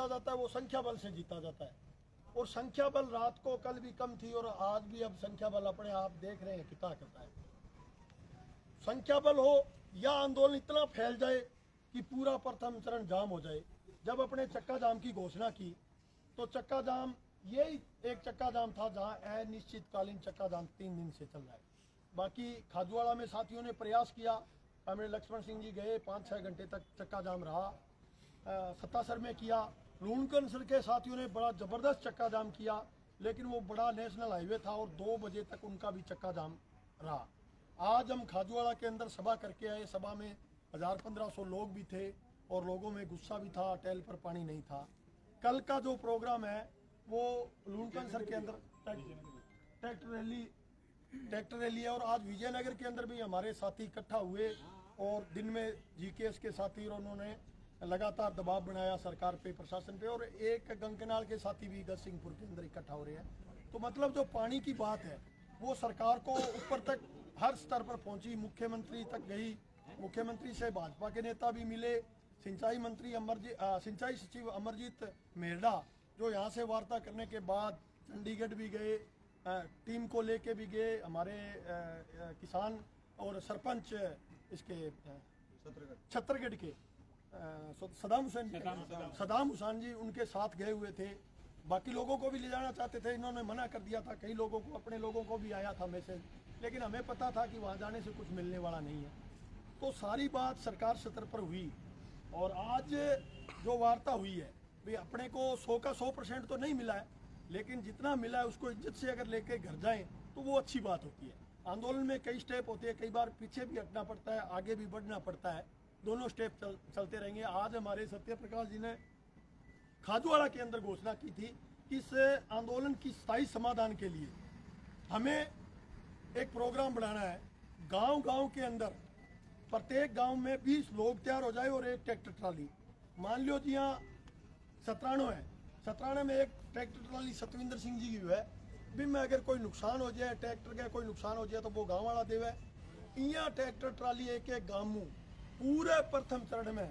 जीता जाता है वो संख्या बल से जीता जाता है। और संख्या बल रात को कल भी कम थी और आज भी अब संख्या बल अपने आप देख रहे हैं कितना करता है। संख्या बल हो या आंदोलन इतना फैल जाए कि पूरा प्रथम चरण जाम हो जाए। जब अपने चक्का जाम की घोषणा की तो चक्का जाम यही एक चक्का जाम था जहां अनिश्चितकालीन चक्का जाम 3 दिन से चल रहा है। बाकी खाजूवाड़ा में साथियों ने प्रयास किया, हमें लक्ष्मण सिंह जी गए, 5-6 घंटे तक चक्का जाम रहा। सत्तासर में किया, लूणकनसर के साथियों ने बड़ा ज़बरदस्त चक्का जाम किया, लेकिन वो बड़ा नेशनल हाईवे था और 2 बजे तक उनका भी चक्का जाम रहा। आज हम खाजूवाड़ा के अंदर सभा करके आए, सभा में 1000-1500 लोग भी थे और लोगों में गुस्सा भी था, टैल पर पानी नहीं था। कल का जो प्रोग्राम है वो लूणकनसर के अंदर ट्रैक्टर रैली है और आज विजयनगर के अंदर भी हमारे साथी इकट्ठा हुए और दिन में जीकेएस के साथी और उन्होंने लगातार दबाव बनाया सरकार पे, प्रशासन पे, और एक गंगनाल के साथी भी गजसिंहपुर के अंदर इकट्ठा हो रहे हैं। तो मतलब जो पानी की बात है वो सरकार को ऊपर तक हर स्तर पर पहुंची, मुख्यमंत्री तक गई, मुख्यमंत्री से भाजपा के नेता भी मिले, सिंचाई सचिव अमरजीत मेहरा जो यहाँ से वार्ता करने के बाद चंडीगढ़ भी गए, टीम को लेके भी गए, हमारे किसान और सरपंच इसके छत्तरगढ़ के सदाम हुसैन जी उनके साथ गए हुए थे। बाकी लोगों को भी ले जाना चाहते थे, इन्होंने मना कर दिया था। कई लोगों को, अपने लोगों को भी आया था मैसेज, लेकिन हमें पता था कि वहाँ जाने से कुछ मिलने वाला नहीं है। तो सारी बात सरकार स्तर पर हुई और आज जो वार्ता हुई है भाई अपने को 100 का 100% तो नहीं मिला है, लेकिन जितना मिला है उसको इज्जत से अगर लेके घर जाएं तो वो अच्छी बात होती है। आंदोलन में कई स्टेप होते हैं, कई बार पीछे भी हटना पड़ता है, आगे भी बढ़ना पड़ता है, दोनों स्टेप चलते रहेंगे। आज हमारे सत्य प्रकाश जी ने खाजूवाड़ा के अंदर घोषणा की थी कि इस आंदोलन की स्थायी समाधान के लिए हमें एक प्रोग्राम बनाना है। गांव-गांव के अंदर प्रत्येक गांव में 20 लोग तैयार हो जाए और एक ट्रैक्टर ट्राली। मान लो जी यहाँ 97 है, 97 में एक ट्रैक्टर ट्राली सतविंदर सिंह जी की है भी में अगर कोई नुकसान हो जाए, ट्रैक्टर का कोई नुकसान हो जाए तो वो गाँव वाला देवे। यहाँ ट्रैक्टर ट्राली एक गाँव में पूरे प्रथम चरण में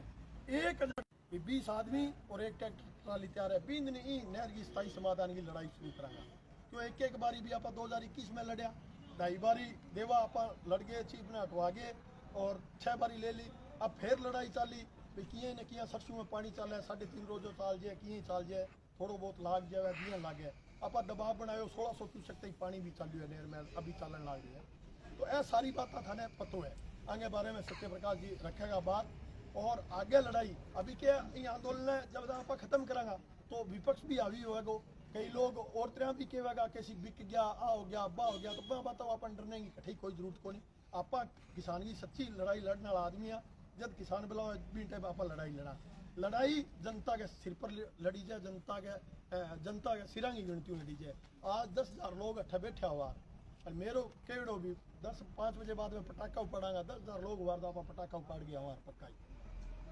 1020 आदमी और एक ट्रैक्टर ट्राली तैयार है। 20 दिन ही नहर की स्थायी समाधान की लड़ाई शुरू करांगा। क्यों एक बारी भी आप 2021 में लड़िया, 2.5 बारी देवा आप लड़ गए, चीफ ने हटवा गए और 6 बारी ले ली। अब फिर लड़ाई चाली भी किए न किया, सरसों में पानी चल है, 3.5 रोजो चाल जाए, किए चाल जाए, थोड़ा बहुत लाग जाए, दिया लागे। आप दबाव बनाए 1600 क्यूसेक तक पानी भी चालू है नहर में, अभी चालन लाग रही है। तो यह सारी बात थाने पतो है। आगे बारे में सत्य प्रकाश जी रखेगा बात और आगे लड़ाई अभी के आंदोलन है जब आप खत्म करांगा तो विपक्ष भी हावी होगा। कई लोग और तरह भी कहेगा कि बिक गया, आ हो गया, बा हो गया, तो मैं बताओ आप डरने की कठी कोई जरूरत को नहीं। आप किसान की सच्ची लड़ाई लड़ने वाला आदमी है। जब किसान बुलाओ भी टाइम आप लड़ाई लड़ाई जनता के सिर पर लड़ी जाए, जनता के सिरा की गिनती लड़ी जाए। आज 10,000 लोग अट्ठा बैठा हुआ और मेरो केड़ो भी 5 बजे बाद में पटाखा उपाड़ांगा, 10,000 लोग वारदा आप पटाखा उपाड़ गया हमारा पक्का ही।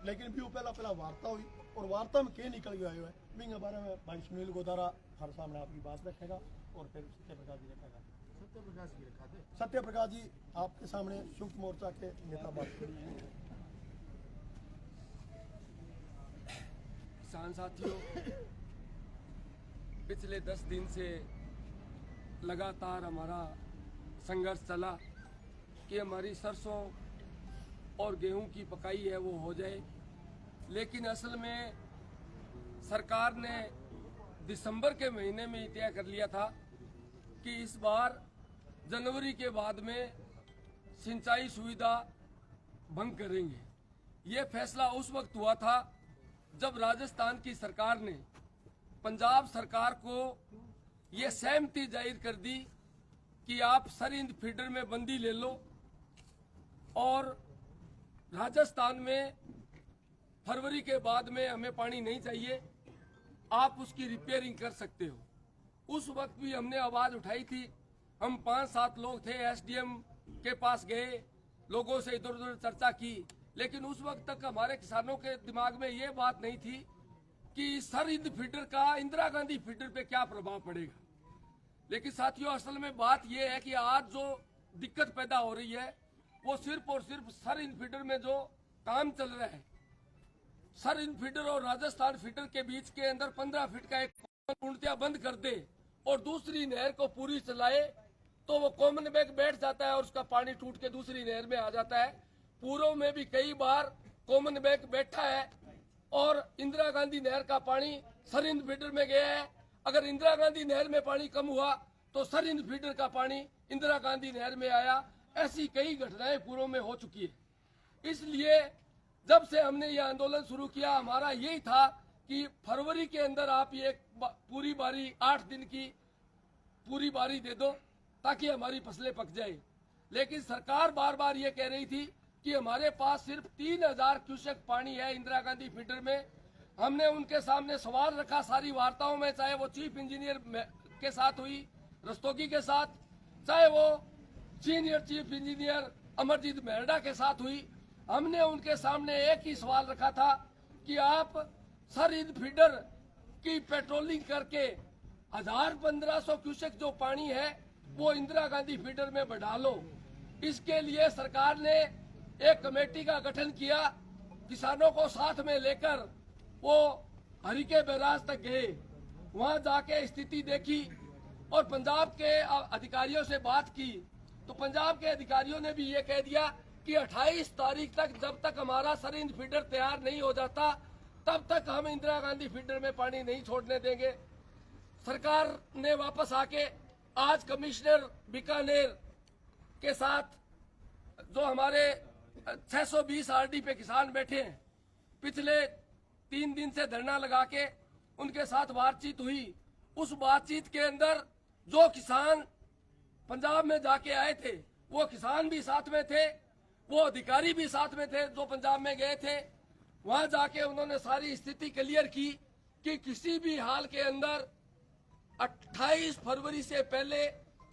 लेकिन भी वो पहला वार्ता हुई और वार्ता में क्या निकल गया है बिंग बारे में भाई सुनील गोदारा हर सामने आपकी बात रखेगा और फिर सत्य प्रकाश जी रखेगा। सत्य प्रकाश जी आपके सामने संयुक्त मोर्चा के नेता बात करेंगे। किसान साथियों, पिछले 10 दिन से लगातार हमारा संघर्ष चला कि हमारी सरसों और गेहूं की पकाई है वो हो जाए, लेकिन असल में सरकार ने दिसंबर के महीने में ही तय कर लिया था कि इस बार जनवरी के बाद में सिंचाई सुविधा भंग करेंगे। ये फैसला उस वक्त हुआ था जब राजस्थान की सरकार ने पंजाब सरकार को ये सहमति जाहिर कर दी कि आप सरहिंद फीडर में बंदी ले लो और राजस्थान में फरवरी के बाद में हमें पानी नहीं चाहिए, आप उसकी रिपेयरिंग कर सकते हो। उस वक्त भी हमने आवाज उठाई थी। हम 5-7 लोग थे, एसडीएम के पास गए, लोगों से इधर उधर चर्चा की, लेकिन उस वक्त तक हमारे किसानों के दिमाग में ये बात नहीं थी कि सरहिंद फीडर का इंदिरा गांधी फीडर पे क्या प्रभाव पड़ेगा। लेकिन साथियों, असल में बात यह है कि आज जो दिक्कत पैदा हो रही है वो सिर्फ और सिर्फ सरहिंद फीडर में जो काम चल रहा है, सरहिंद फीडर और राजस्थान फीडर के बीच के अंदर 15 फीट का एक पूर्णतया बंद कर दे और दूसरी नहर को पूरी चलाए तो वो कॉमन बैंक बैठ जाता है और उसका पानी टूट के दूसरी नहर में आ जाता है। पूर्व में भी कई बार कॉमन बैंक बैठा है और इंदिरा गांधी नहर का पानी सरहिंद फीडर में गया है। अगर इंदिरा गांधी नहर में पानी कम हुआ तो सरहिंद फीडर का पानी इंदिरा गांधी नहर में आया। ऐसी कई घटनाएं पूर्व में हो चुकी है। इसलिए जब से हमने ये आंदोलन शुरू किया, हमारा यही था कि फरवरी के अंदर आप ये पूरी बारी 8 दिन की पूरी बारी दे दो ताकि हमारी फसलें पक जाए। लेकिन सरकार बार बार ये कह रही थी कि हमारे पास सिर्फ 3000 क्यूसेक पानी है इंदिरा गांधी फीडर में। हमने उनके सामने सवाल रखा सारी वार्ताओं में, चाहे वो चीफ इंजीनियर के साथ हुई रस्तोगी के साथ, चाहे वो senior chief engineer Amarjeet Mehrda के साथ हुई। हमने उनके सामने एक ही सवाल रखा था कि आप सरहिंद फीडर की पेट्रोलिंग करके 1500 क्यूसेक जो पानी है वो इंदिरा गांधी फीडर में बढ़ा लो। इसके लिए सरकार ने एक कमेटी का गठन किया, किसानों को साथ में लेकर वो हरिके बैराज तक गए, वहां जाके स्थिति देखी और पंजाब के अधिकारियों से बात की। तो पंजाब के अधिकारियों ने भी ये कह दिया कि 28 तारीख तक जब तक हमारा सरहिंद फीडर तैयार नहीं हो जाता तब तक हम इंदिरा गांधी फीडर में पानी नहीं छोड़ने देंगे। सरकार ने वापस आके आज कमिश्नर बीकानेर के साथ जो हमारे 620 आरडी पे किसान बैठे हैं, पिछले 3 दिन से धरना लगा के उनके साथ बातचीत हुई। उस बातचीत के अंदर जो किसान पंजाब में जाके आए थे वो किसान भी साथ में थे, वो अधिकारी भी साथ में थे जो पंजाब में गए थे। वहां जाके उन्होंने सारी स्थिति क्लियर की कि किसी भी हाल के अंदर 28 फरवरी से पहले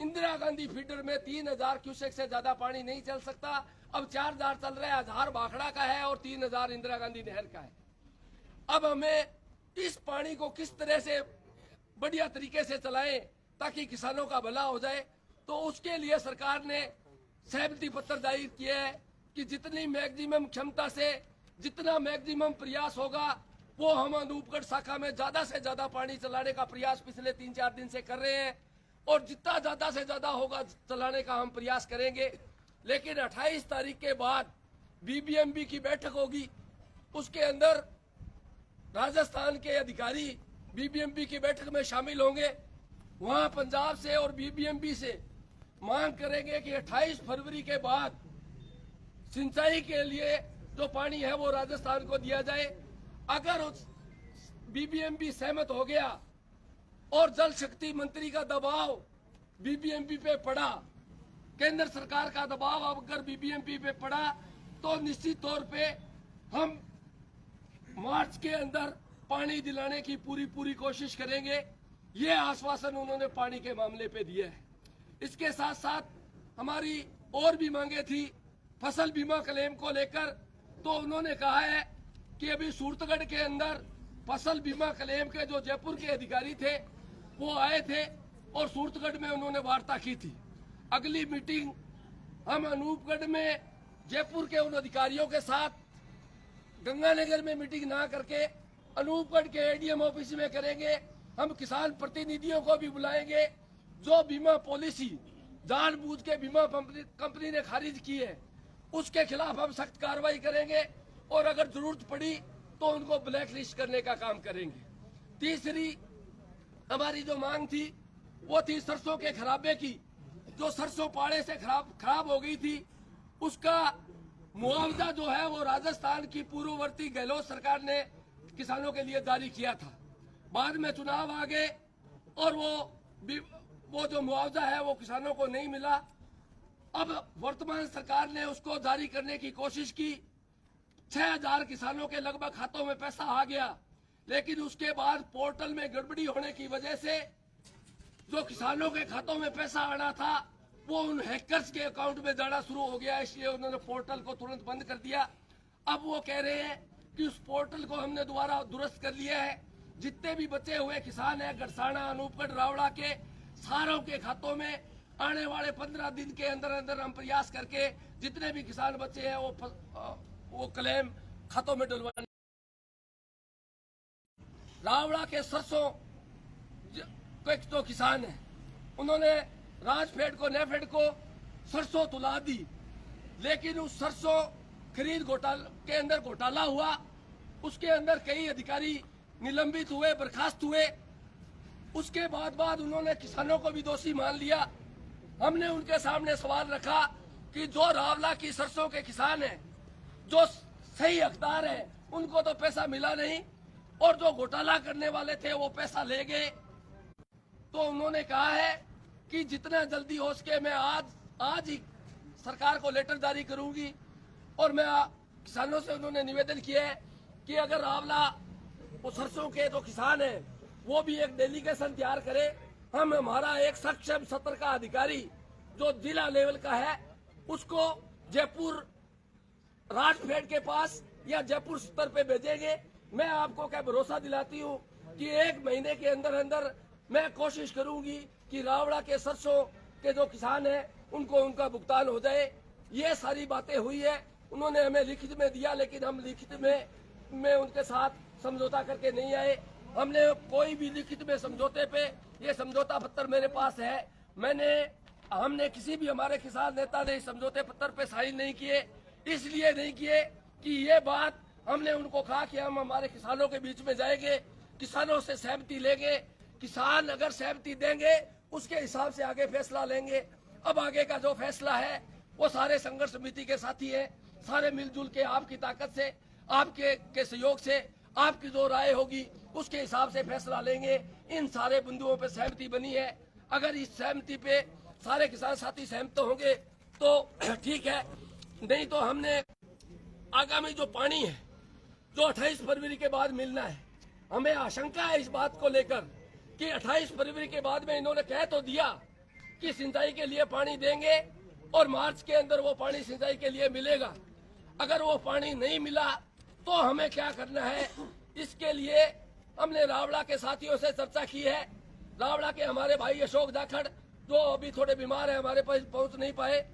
इंदिरा गांधी फीडर में 3000 क्यूसेक से ज्यादा पानी नहीं चल सकता। अब 4000 चल रहा है, 1000 भाखड़ा का है और 3000 इंदिरा गांधी नहर का है। अब हमें इस पानी को किस तरह से बढ़िया तरीके से चलाएं ताकि किसानों का भला हो जाए, तो उसके लिए सरकार ने सहमति पत्र जारी किया है कि जितनी मैक्सिमम क्षमता से जितना मैक्सिमम प्रयास होगा वो हम अनूपगढ़ शाखा में ज्यादा से ज्यादा पानी चलाने का प्रयास पिछले 3-4 दिन से कर रहे हैं और जितना ज्यादा से ज्यादा होगा चलाने का हम प्रयास करेंगे। लेकिन 28 तारीख के बाद बीबीएमबी की बैठक होगी, उसके अंदर राजस्थान के अधिकारी बीबीएमबी की बैठक में शामिल होंगे। वहां पंजाब से और बीबीएमबी से मांग करेंगे कि 28 फरवरी के बाद सिंचाई के लिए जो पानी है वो राजस्थान को दिया जाए। अगर उस बीबीएमबी सहमत हो गया और जल शक्ति मंत्री का दबाव बीबीएमबी पे पड़ा, केंद्र सरकार का दबाव अगर बीबीएमबी पे पड़ा, तो निश्चित तौर पे हम मार्च के अंदर पानी दिलाने की पूरी कोशिश करेंगे। ये आश्वासन उन्होंने पानी के मामले पे दिया है। इसके साथ साथ हमारी और भी मांगे थी फसल बीमा क्लेम को लेकर। तो उन्होंने कहा है कि अभी सूरतगढ़ के अंदर फसल बीमा क्लेम के जो जयपुर के अधिकारी थे वो आए थे और सूरतगढ़ में उन्होंने वार्ता की थी। अगली मीटिंग हम अनूपगढ़ में जयपुर के उन अधिकारियों के साथ गंगानगर में मीटिंग ना करके अनूपगढ़ के एडीएम ऑफिस में करेंगे। हम किसान प्रतिनिधियों को भी बुलाएंगे। जो बीमा पॉलिसी जानबूझ के बीमा कंपनी ने खारिज की है उसके खिलाफ हम सख्त कार्रवाई करेंगे और अगर जरूरत पड़ी तो उनको ब्लैक लिस्ट करने का काम करेंगे। तीसरी हमारी जो मांग थी वो थी सरसों के खराबे की। जो सरसों पाड़े से खराब हो गई थी उसका मुआवजा जो है वो राजस्थान की पूर्ववर्ती गहलोत सरकार ने किसानों के लिए जारी किया था। बाद में चुनाव आ गए और वो जो मुआवजा है वो किसानों को नहीं मिला। अब वर्तमान सरकार ने उसको जारी करने की कोशिश की। 6000 किसानों के लगभग खातों में पैसा आ गया, लेकिन उसके बाद पोर्टल में गड़बड़ी होने की वजह से जो किसानों के खातों में पैसा आना था वो उन हैकर्स के अकाउंट में जाना शुरू हो गया, इसलिए उन्होंने पोर्टल को तुरंत बंद कर दिया। अब वो कह रहे हैं कि उस पोर्टल को हमने दोबारा दुरुस्त कर लिया है। जितने भी बचे हुए किसान हैं गड़साना, अनूपगढ़, रावड़ा के सारों के खातों में आने वाले 15 दिन के अंदर हम प्रयास करके जितने भी किसान बचे हैं वो क्लेम खातों में डलवाने रावड़ा के सरसों के जो किसान है उन्होंने राजफेड को नेफेड को सरसों तुला दी, लेकिन उस सरसों खरीद घोटाले के अंदर घोटाला हुआ, उसके अंदर कई अधिकारी निलंबित हुए, बर्खास्त हुए। उसके बाद उन्होंने किसानों को भी दोषी मान लिया। हमने उनके सामने सवाल रखा कि जो रावला की सरसों के किसान हैं, जो सही हकदार हैं, उनको तो पैसा मिला नहीं और जो घोटाला करने वाले थे वो पैसा ले गए। तो उन्होंने कहा है कि जितना जल्दी हो सके मैं आज ही सरकार को लेटर जारी करूंगी। और मैं किसानों से उन्होंने निवेदन किया है कि अगर रावला वो सरसों के जो किसान हैं वो भी एक डेलीगेशन तैयार करे, हम हमारा एक सक्षम सत्र का अधिकारी जो जिला लेवल का है उसको जयपुर राजफेड के पास या जयपुर स्तर पे भेजेंगे। मैं आपको क्या भरोसा दिलाती हूँ कि 1 महीने के अंदर अंदर मैं कोशिश करूंगी कि रावड़ा के सरसों के जो किसान हैं उनको उनका भुगतान हो जाए। ये सारी बातें हुई है, उन्होंने हमें लिखित में दिया, लेकिन हम लिखित में उनके साथ समझौता करके नहीं आए। हमने कोई भी लिखित में समझौते पे, ये समझौता पत्र मेरे पास है, हमने किसी भी हमारे किसान नेता ने इस समझौते पत्र पे साइन नहीं किए। इसलिए नहीं किए कि ये बात हमने उनको कहा कि हम हमारे किसानों के बीच में जाएंगे, किसानों से सहमति लेंगे, किसान अगर सहमति देंगे उसके हिसाब से आगे फैसला लेंगे। अब आगे का जो फैसला है वो सारे संघर्ष समिति के साथी है, सारे मिलजुल के आपकी ताकत से, आपके सहयोग से, आपकी जो राय होगी उसके हिसाब से फैसला लेंगे। इन सारे बिंदुओं पे सहमति बनी है। अगर इस सहमति पे सारे किसान साथी सहमत होंगे तो ठीक है, नहीं तो हमने आगामी जो पानी है जो 28 फरवरी के बाद मिलना है, हमें आशंका है इस बात को लेकर कि 28 फरवरी के बाद में इन्होंने कह तो दिया कि सिंचाई के लिए पानी देंगे और मार्च के अंदर वो पानी सिंचाई के लिए मिलेगा। अगर वो पानी नहीं मिला तो हमें क्या करना है, इसके लिए हमने रावड़ा के साथियों से चर्चा की है। रावड़ा के हमारे भाई अशोक जाखड़ जो अभी थोड़े बीमार है, हमारे पास पहुंच नहीं पाए,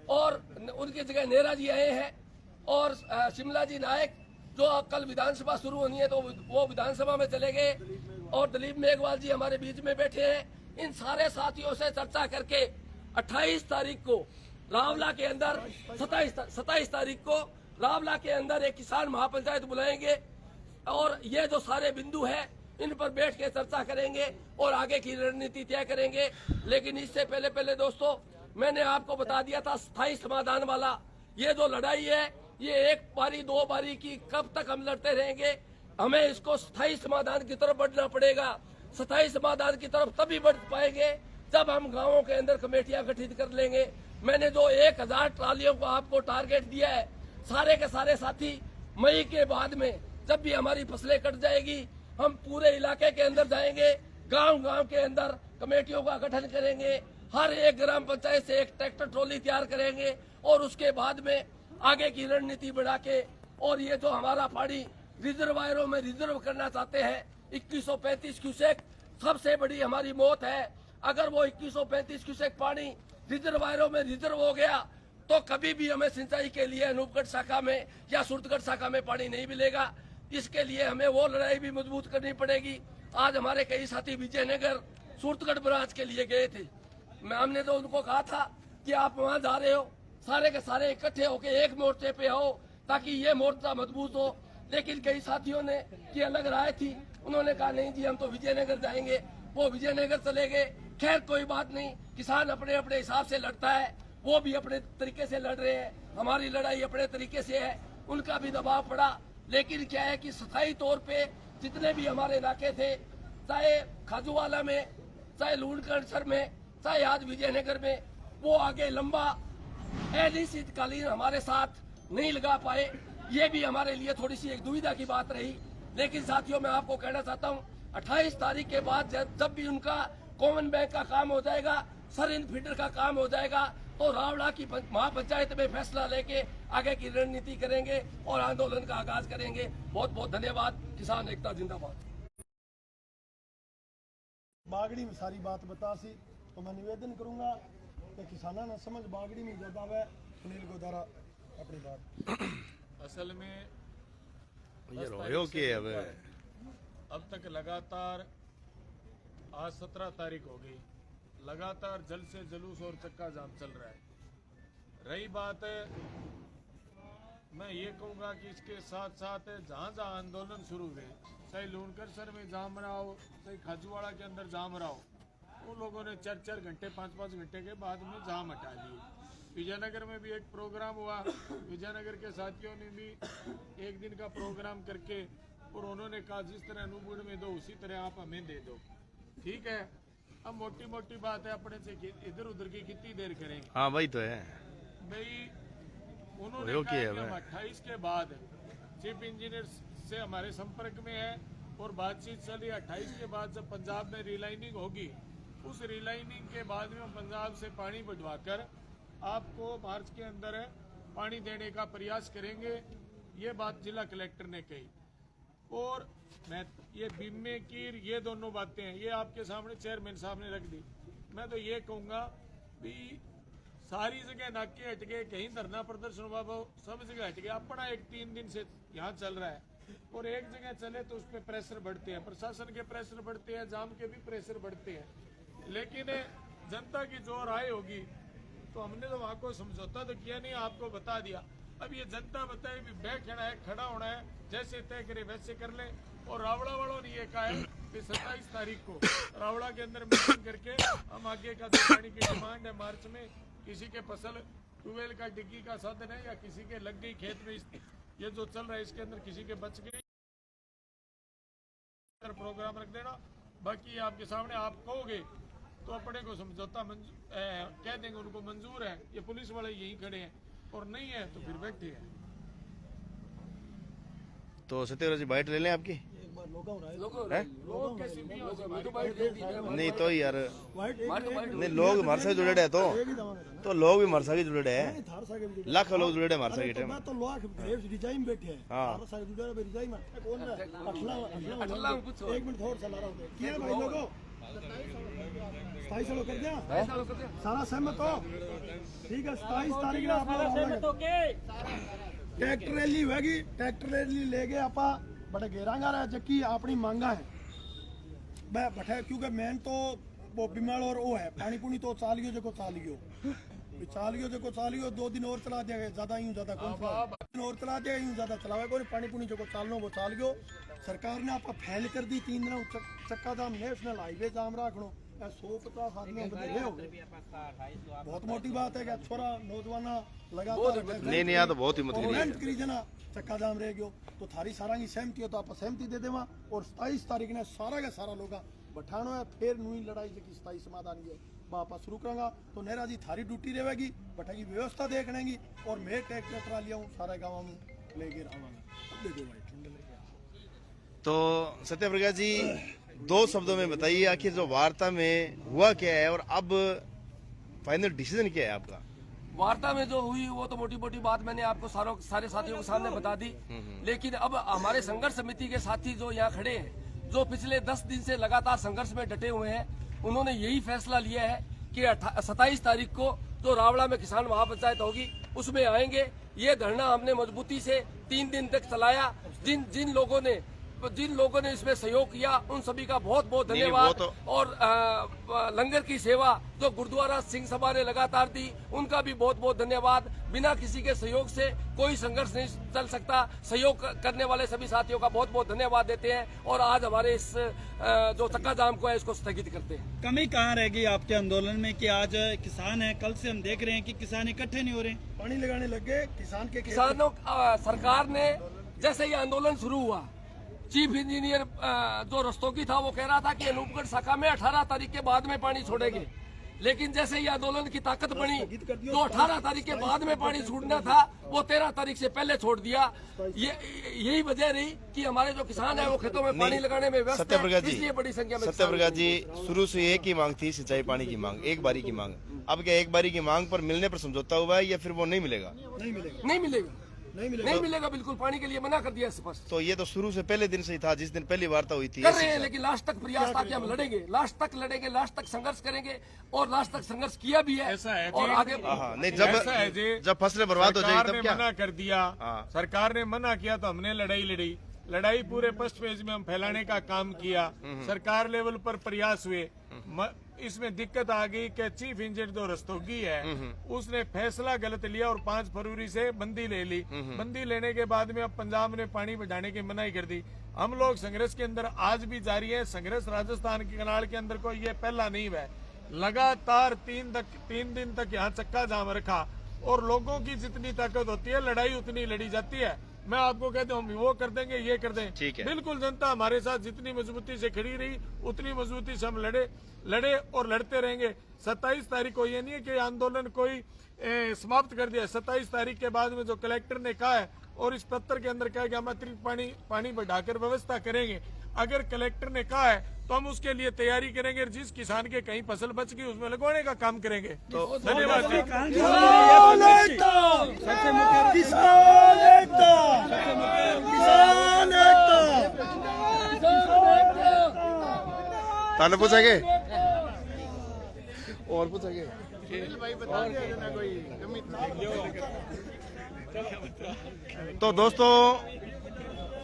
और उनकी जगह नेहरा जी आए हैं, और शिमला जी नायक जो कल विधानसभा शुरू होनी है तो वो विधानसभा में चले गए, और दिलीप मेघवाल जी हमारे बीच में बैठे हैं। इन सारे साथियों से चर्चा करके 28 तारीख को रावला के अंदर 27 तारीख को रावला के अंदर एक किसान महापंचायत बुलाएंगे और ये जो सारे बिंदु है इन पर बैठ के चर्चा करेंगे और आगे की रणनीति तय करेंगे। लेकिन इससे पहले दोस्तों, मैंने आपको बता दिया था स्थायी समाधान वाला ये जो लड़ाई है, ये 1 बारी 2 बारी की कब तक हम लड़ते रहेंगे। हमें इसको स्थायी समाधान की तरफ बढ़ना पड़ेगा। स्थायी समाधान की तरफ तभी बढ़ पाएंगे जब हम गांवों के अंदर कमेटियां गठित कर लेंगे। मैंने जो 1000 ट्रालियों को आपको टारगेट दिया है, सारे के सारे साथी मई के बाद में जब भी हमारी फसलें कट जाएगी, हम पूरे इलाके के अंदर जाएंगे, गांव के अंदर कमेटियों का गठन करेंगे, हर एक ग्राम पंचायत से एक ट्रैक्टर ट्रॉली तैयार करेंगे और उसके बाद में आगे की रणनीति बढ़ा के, और ये जो हमारा पानी रिजर्वायरों में रिजर्व करना चाहते हैं 2135 क्यूसेक, सबसे बड़ी हमारी मौत है। अगर वो 2135 क्यूसेक पानी रिजर्वायरों में रिजर्व हो गया तो कभी भी हमें सिंचाई के लिए अनूपगढ़ शाखा में या सूरतगढ़ शाखा में पानी नहीं मिलेगा। इसके लिए हमें वो लड़ाई भी मजबूत करनी पड़ेगी। आज हमारे कई साथी विजयनगर सूरतगढ़ ब्रांच के लिए गए थे, हमने तो उनको कहा था कि आप वहाँ जा रहे हो, सारे के सारे इकट्ठे होके एक मोर्चे पे हो ताकि ये मोर्चा मजबूत हो। लेकिन कई साथियों ने की अलग राय थी, उन्होंने कहा नहीं जी हम तो विजयनगर जाएंगे, वो विजयनगर चले गए। खैर कोई बात नहीं, किसान अपने अपने हिसाब से लड़ता है, वो भी अपने तरीके से लड़ रहे हैं, हमारी लड़ाई अपने तरीके से है, उनका भी दबाव पड़ा। लेकिन क्या है कि स्थायी तौर पे जितने भी हमारे इलाके थे, चाहे खाजूवाला में, चाहे लूणकरणसर में, चाहे आज विजयनगर में, वो आगे लंबा अनिश्चितकालीन हमारे साथ नहीं लगा पाए। ये भी हमारे लिए थोड़ी सी एक दुविधा की बात रही। लेकिन साथियों, मैं आपको कहना चाहता हूँ 28 तारीख के बाद जब भी उनका कॉमन बैंक का काम हो जाएगा, सरिन फीडर का काम हो जाएगा, तो रावड़ा की महापंचायत में फैसला लेके आगे की रणनीति करेंगे और आंदोलन का आगाज करेंगे। बहुत बहुत धन्यवाद। किसान एकता जिंदाबाद। बागड़ी में सारी बात बता सी, तो मैं निवेदन करूंगा कि किसाना ना समझ बागड़ी में ज्यादा है। सुनील गोदारा अपनी बात। असल में ये रोयो के अब अब तक लगातार आज 17 तारीख हो गई, लगातार जल से जुलूस और चक्का जाम चल रहा है। रही बात मैं ये कहूँगा कि इसके साथ साथ जहाँ जहाँ आंदोलन शुरू हुए, चाहे लूणकरसर में जाम रहा हो, चाहे खाजूवाड़ा के अंदर जाम रहा हो, उन लोगों ने 4-4 घंटे 5-5 घंटे के बाद में जाम हटा लिए। विजयनगर में भी एक प्रोग्राम हुआ, विजयनगर के साथियों ने भी एक दिन का प्रोग्राम करके और उन्होंने कहा जिस तरह अनूपगढ़ में दो उसी तरह आप हमें दे दो। ठीक है, अब मोटी मोटी बात है, अपने से इधर उधर की कितनी देर करेंगे। हाँ वही तो है भाई उन्होंने कहा कि हम 28 के बाद चीफ इंजीनियर से हमारे संपर्क में है और बातचीत चली। 28 के बाद जब पंजाब में रिलाइनिंग होगी, उस रिलाइनिंग के बाद में हम पंजाब से पानी बढ़वाकर आपको मार्च के अंदर पानी देने का प्रयास करेंगे। ये बात जिला कलेक्टर ने कही। और मैं ये बीमे की ये दोनों बातें हैं, ये आपके सामने चेयरमैन साहब ने रख दी। मैं तो ये कहूँगा भी सारी जगह नाके हट गए, कहीं धरना प्रदर्शन हुआ, वो सब जगह हट गया। अपना एक 3 दिन से यहाँ चल रहा है और एक जगह चले तो उस पर प्रेशर बढ़ते हैं, प्रशासन के प्रेशर बढ़ते हैं, जाम के भी प्रेशर बढ़ते हैं। लेकिन जनता की जो राय होगी, तो हमने तो वहाँ को समझौता तो किया नहीं, आपको बता दिया। अब ये जनता बताए भी बैठना है, खड़ा होना है, जैसे तय करे वैसे कर ले। और रावड़ा वालों ने ये कहा है कि 27 तारीख को रावड़ा के अंदर मीटिंग करके हम आगे का जो पानी की डिमांड है, मार्च में किसी के फसल ट्यूबवेल का डिग्गी का साधन है या किसी के लग गई खेत में, ये जो चल रहा है इसके अंदर किसी के बच गई, प्रोग्राम रख देना। बाकी आपके सामने आप कहोगे तो अपने को समझौता कह देंगे, उनको मंजूर है, ये पुलिस वाले यहीं खड़े हैं, और नहीं है तो फिर बैठे हैं। तो सत्यव्रत जी बाइट ले लें आपकी। लोग कैसे भी हो जाए, मैं तो बाइट दे दी है। नहीं तो यार नहीं, लोग हमारे साथ जुड़े हैं तो लोग भी हमारे साथ जुड़े हैं, लाखों लोग जुड़े हमारे साथ टाइम। तो लोग रिजाइन बैठे हैं। हाँ रिजाइन कौन है? अठला में पूछो। 1 मिनट और चला रहा हूँ। क्या भाई लोगों 27 सालों कर दिया, सारा सहमत हो? ठीक है, 27 तारीख ना ट्रैक्टर रैली होगी, ट्रैक्टर रैली ले गए आप बड़े घेरांगा रहा जबकि अपनी मांगा है बैठे, क्योंकि मेन तो वो बिमल और वो है पानी पुनी तो चालियो जो चालियो 2 दिन और चला दिया गया, ज्यादा यूं ज्यादा कौन और चला दिया, यूं ज्यादा चलावे कोई पानी पुनी जो चालनो वो चालियो। सरकार ने आप फैल कर दी 3 दिन चक्का जाम नेशनल हाईवे जाम रखनो, 150 आदमी बदले हो गए। बहुत मोटी बात है कि छोरा नौजवान लगातार नहीं यार तो बहुत ही मतलब करी जना चक्का जाम रह गयो। तो थारी सारा की सहमति हो तो आप सहमति दे देवा और 27 तारीख ने सारा का सारा लोग बठानो है, फिर नई लड़ाई की 27 समाधान है वापस शुरू करूंगा। तो नेहरा जी थारी ड्यूटी रहेगी, बठा की व्यवस्था देखनेगी और मैं ट्रैक्टर ट्रा लिया हूँ सारे गाँव में लेके रहा। तो सत्यप्रकाश जी 2 शब्दों में बताइए आखिर जो वार्ता में हुआ क्या है और अब फाइनल डिसीजन क्या है आपका? वार्ता में जो हुई वो तो मोटी मोटी बात मैंने आपको सारे साथियों के सामने बता दी। लेकिन अब हमारे संघर्ष समिति के साथी जो यहाँ खड़े हैं, जो पिछले 10 दिन से लगातार संघर्ष में डटे हुए हैं, उन्होंने यही फैसला लिया है कि 27 तारीख को जो रावड़ा में किसान महापंचायत होगी उसमें आएंगे। ये धरना हमने मजबूती से 3 दिन तक चलाया। जिन लोगों ने इसमें सहयोग किया उन सभी का बहुत बहुत धन्यवाद। और लंगर की सेवा जो गुरुद्वारा सिंह सभा ने लगातार दी, उनका भी बहुत बहुत धन्यवाद। बिना किसी के सहयोग से कोई संघर्ष नहीं चल सकता। सहयोग करने वाले सभी साथियों का बहुत बहुत धन्यवाद देते हैं और आज हमारे इस जो चक्का जाम को है इसको स्थगित करते हैं। कमी कहाँ रह गई आपके आंदोलन में कि आज किसान है, कल से हम देख रहे हैं कि किसान इकट्ठे नहीं हो रहे, पानी लगाने लग गए किसानों। सरकार ने जैसे ये आंदोलन शुरू हुआ, चीफ इंजीनियर जो रस्तोगी था वो कह रहा था कि अनूपगढ़ शाखा में 18 तारीख के बाद में पानी छोड़ेंगे। लेकिन जैसे ये आंदोलन की ताकत बनी तो 18 तारीख के बाद में पानी छूटना था वो 13 तारीख से पहले छोड़ दिया। यही वजह रही कि हमारे जो किसान है वो खेतों में पानी लगाने में व्यस्त है, इसलिए बड़ी संख्या में। सत्यप्रकाश जी शुरू से एक ही मांग थी, सिंचाई पानी की मांग, एक बारी की मांग। अब क्या एक बारी की मांग पर मिलने पर समझौता हुआ है या फिर वो नहीं मिलेगा? नहीं मिलेगा बिल्कुल, पानी के लिए मना कर दिया स्पष्ट। तो ये तो शुरू से पहले दिन से ही था, जिस दिन पहली वार्ता हुई थी। कर रहे हैं, लेकिन लास्ट तक प्रयास था कि हम लड़ेंगे, लास्ट तक संघर्ष करेंगे और लास्ट तक संघर्ष किया भी है। ऐसा है और आगे नहीं, जब फसलें बर्बाद हो जाएगी तब क्या? मना कर दिया, सरकार ने मना किया तो हमने लड़ाई लड़ी। लड़ाई पूरे फर्स्ट फेज में हम फैलाने का काम किया। सरकार लेवल पर प्रयास हुए। इसमें दिक्कत आ गई कि चीफ इंजीनियर जो रस्तोगी है उसने फैसला गलत लिया और 5 फरवरी से बंदी ले ली। बंदी लेने के बाद में अब पंजाब ने पानी बढ़ाने की मनाही कर दी। हम लोग संघर्ष के अंदर आज भी जारी है। संघर्ष राजस्थान के कनाल के अंदर को ये पहला नहीं है। लगातार 3 दिन तक यहाँ चक्का जाम रखा और लोगों की जितनी ताकत होती है लड़ाई उतनी लड़ी जाती है। मैं आपको कहता हूँ वो कर देंगे, ये कर देंगे। ठीक है। बिल्कुल जनता हमारे साथ जितनी मजबूती से खड़ी रही उतनी मजबूती से हम लड़े और लड़ते रहेंगे। 27 तारीख को ये नहीं है कि आंदोलन कोई समाप्त कर दिया। 27 तारीख के बाद में जो कलेक्टर ने कहा है और इस पत्र के अंदर कहा कि हम अतिरिक्त पानी बढ़ाकर व्यवस्था करेंगे। अगर कलेक्टर ने कहा है तो हम उसके लिए तैयारी करेंगे। जिस किसान के कहीं फसल बच गई उसमें लगवाने का काम करेंगे। तो धन्यवाद जी। ताने पूछेंगे और पूछेंगे। तो दोस्तों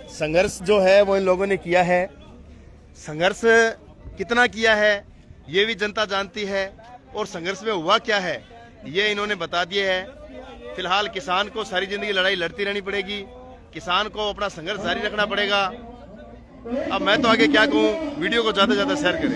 संघर्ष जो है वो इन लोगों ने किया है। संघर्ष कितना किया है ये भी जनता जानती है और संघर्ष में हुआ क्या है ये इन्होंने बता दिया है। फिलहाल किसान को सारी जिंदगी लड़ाई लड़ती रहनी पड़ेगी। किसान को अपना संघर्ष जारी रखना पड़ेगा। अब मैं तो आगे क्या कहूँ, वीडियो को ज्यादा से ज्यादा शेयर करें।